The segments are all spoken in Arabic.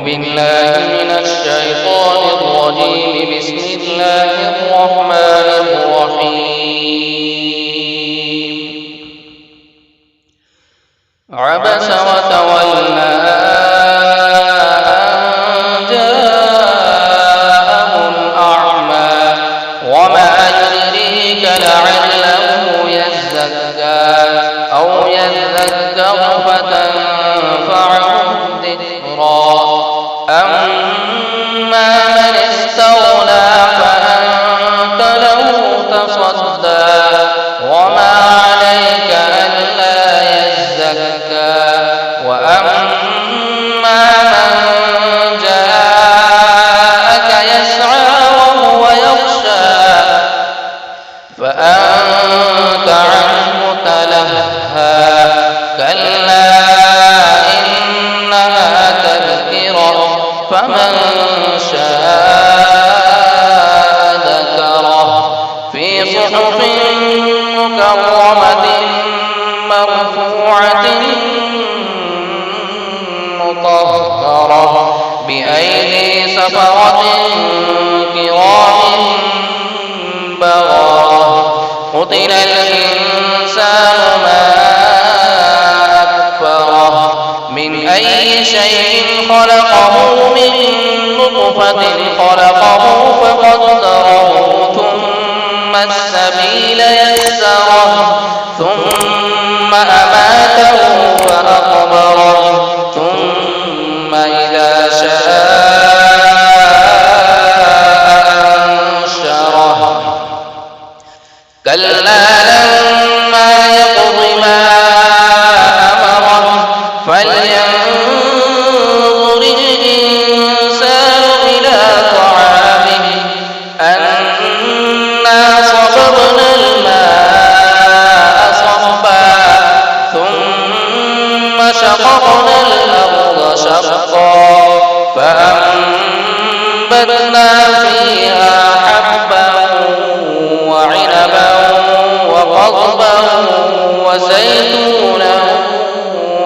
بالله من الشيطان الرجيم. بسم الله الرحمن الرحيم. عبس وتولى أن جاءه الأعمى وما يدريك لعله يزكى أو يذكر فتنفعه الذكرى. أما من استغنى فأنت له تصدى وما عليك ألا يزكى. وأما من جاءك يسعى وهو يخشى فأنت عنه تلهى. كلا إنها تذكرة فمن شاء ذكره في صحف مكرمة مرفوعة مطهرة بأيدي سفرة كرام بررة. قتل الإنسان ما أكفره من أي شيء خلقه من نطفة خلقه فقدره ثم السبيل يسره ثم أماته فأقبره ثم إذا شاء أنشره. كلا لما يقض ما أمره فلينظر الإنسان إلى طعامه أنا صببنا الماء صبا ثم شققنا الأرض شقا فأنبتنا فيها حبا وعنبا وقضبا وزيتونا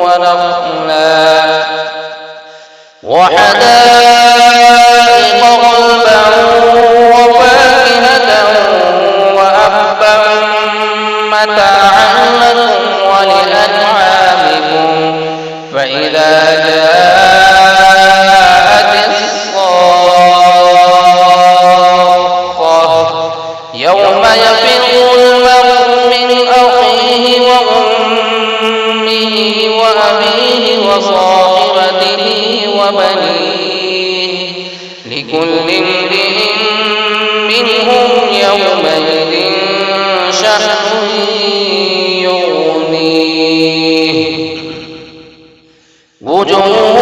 ونخلا وحدائق غلبا وفاكهة وأبا متاعا لكم ولأنعامكم. فإذا جاءت الصاخة يوم يفر المرء من أخيه وأمه وأبيه وصاحبته وبنيه لكل امرئ منهم يومئذ شأن يغنيه. وجوه